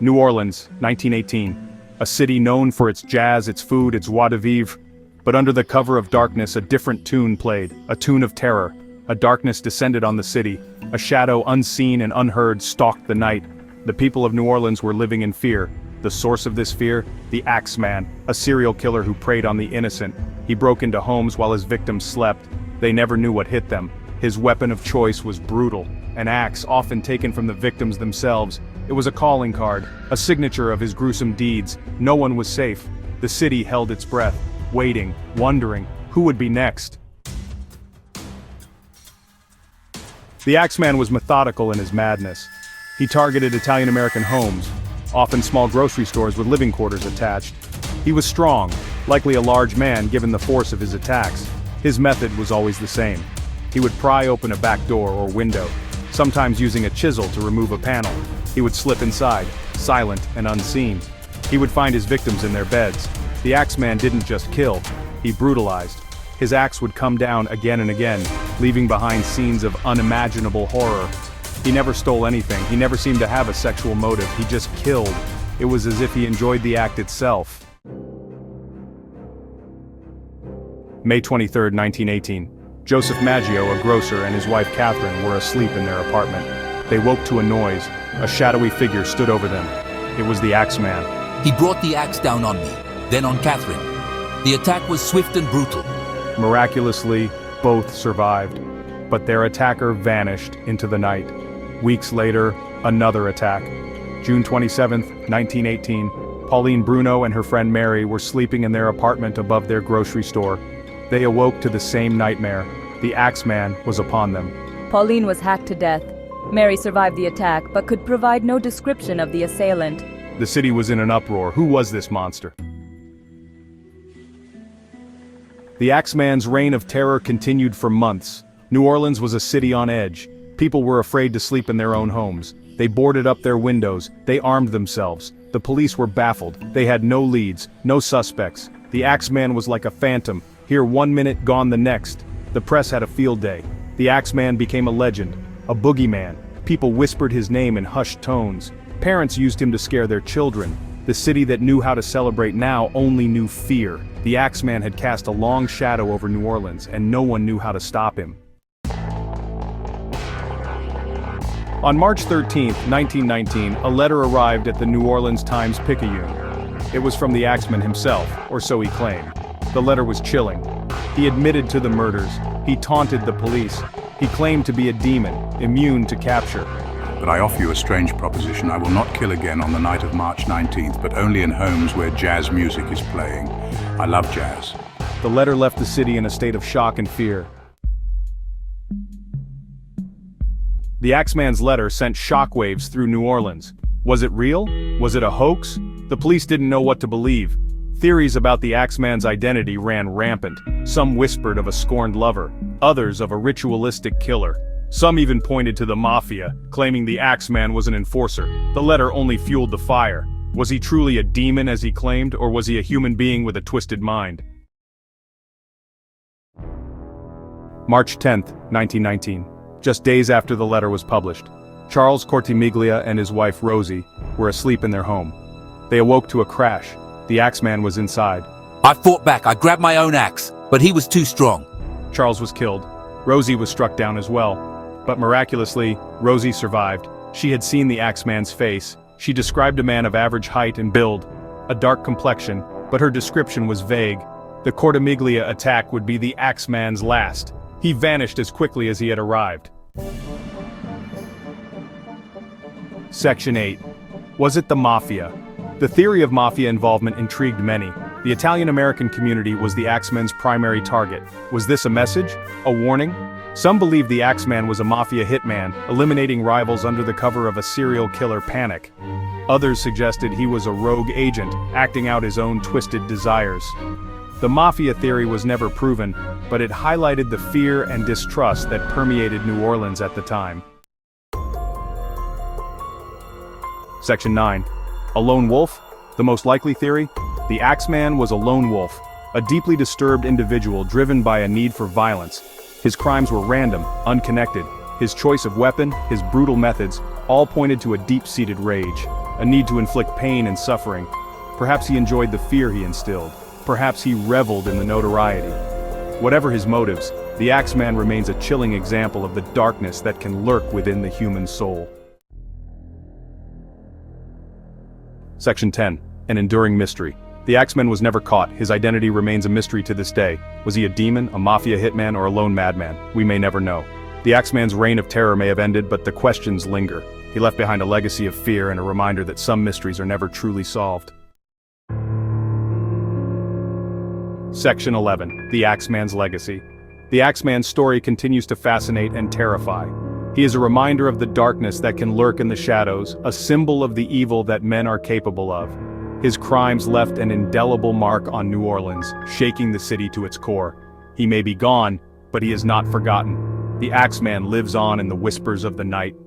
New Orleans, 1918. A city known for its jazz, its food, its joie de vivre. But under the cover of darkness a different tune played, a tune of terror. A darkness descended on the city. A shadow unseen and unheard stalked the night. The people of New Orleans were living in fear. The source of this fear? The Axeman, a serial killer who preyed on the innocent. He broke into homes while his victims slept. They never knew what hit them. His weapon of choice was brutal. An axe, often taken from the victims themselves. It was a calling card, a signature of his gruesome deeds. No one was safe. The city held its breath, waiting, wondering, who would be next? The Axeman was methodical in his madness. He targeted Italian-American homes, often small grocery stores with living quarters attached. He was strong, likely a large man given the force of his attacks. His method was always the same. He would pry open a back door or window, sometimes using a chisel to remove a panel. He would slip inside, silent and unseen. He would find his victims in their beds. The Axeman didn't just kill, he brutalized. His axe would come down again and again, leaving behind scenes of unimaginable horror. He never stole anything, he never seemed to have a sexual motive, he just killed. It was as if he enjoyed the act itself. May 23, 1918. Joseph Maggio, a grocer, and his wife Catherine were asleep in their apartment. They woke to a noise. A shadowy figure stood over them. It was the Axeman. He brought the axe down on me, then on Catherine. The attack was swift and brutal. Miraculously, both survived. But their attacker vanished into the night. Weeks later, another attack. June 27, 1918, Pauline Bruno and her friend Mary were sleeping in their apartment above their grocery store. They awoke to the same nightmare. The Axeman was upon them. Pauline was hacked to death. Mary survived the attack, but could provide no description of the assailant. The city was in an uproar. Who was this monster? The Axeman's reign of terror continued for months. New Orleans was a city on edge. People were afraid to sleep in their own homes. They boarded up their windows. They armed themselves. The police were baffled. They had no leads, no suspects. The Axeman was like a phantom, here one minute, gone the next. The press had a field day. The Axeman became a legend, a boogeyman. People whispered his name in hushed tones. Parents used him to scare their children. The city that knew how to celebrate now only knew fear. The Axeman had cast a long shadow over New Orleans, and no one knew how to stop him. On March 13, 1919, a letter arrived at the New Orleans Times-Picayune. It was from the Axeman himself, or so he claimed. The letter was chilling. He admitted to the murders. He taunted the police. He claimed to be a demon, immune to capture. But I offer you a strange proposition. I will not kill again on the night of March 19th, but only in homes where jazz music is playing. I love jazz. The letter left the city in a state of shock and fear. The Axeman's letter sent shockwaves through New Orleans. Was it real? Was it a hoax? The police didn't know what to believe. Theories about the Axeman's identity ran rampant. Some whispered of a scorned lover, others of a ritualistic killer. Some even pointed to the mafia, claiming the Axeman was an enforcer. The letter only fueled the fire. Was he truly a demon as he claimed, or was he a human being with a twisted mind? March 10, 1919. Just days after the letter was published, Charles Cortimiglia and his wife Rosie were asleep in their home. They awoke to a crash. The Axeman was inside. I fought back. I grabbed my own axe, but he was too strong. Charles was killed. Rosie was struck down as well. But miraculously, Rosie survived. She had seen the Axeman's face. She described a man of average height and build, a dark complexion, but her description was vague. The Cortimiglia attack would be the Axeman's last. He vanished as quickly as he had arrived. Section 8. Was it the Mafia? The theory of Mafia involvement intrigued many. The Italian-American community was the Axeman's primary target. Was this a message? A warning? Some believed the Axeman was a Mafia hitman, eliminating rivals under the cover of a serial killer panic. Others suggested he was a rogue agent, acting out his own twisted desires. The Mafia theory was never proven, but it highlighted the fear and distrust that permeated New Orleans at the time. Section 9. A lone wolf? The most likely theory? The Axeman was a lone wolf, a deeply disturbed individual driven by a need for violence. His crimes were random, unconnected. His choice of weapon, his brutal methods, all pointed to a deep-seated rage. a need to inflict pain and suffering. Perhaps he enjoyed the fear he instilled. Perhaps he reveled in the notoriety. Whatever his motives, the Axeman remains a chilling example of the darkness that can lurk within the human soul. Section 10. An enduring mystery. The Axeman was never caught. His identity remains a mystery to this day. Was he a demon, a mafia hitman, or a lone madman? We may never know. The Axeman's reign of terror may have ended, but the questions linger. He left behind a legacy of fear and a reminder that some mysteries are never truly solved. Section 11. The Axeman's legacy. The Axeman's story continues to fascinate and terrify. He is a reminder of the darkness that can lurk in the shadows, a symbol of the evil that men are capable of. His crimes left an indelible mark on New Orleans, shaking the city to its core. He may be gone, but he is not forgotten. The Axeman lives on in the whispers of the night,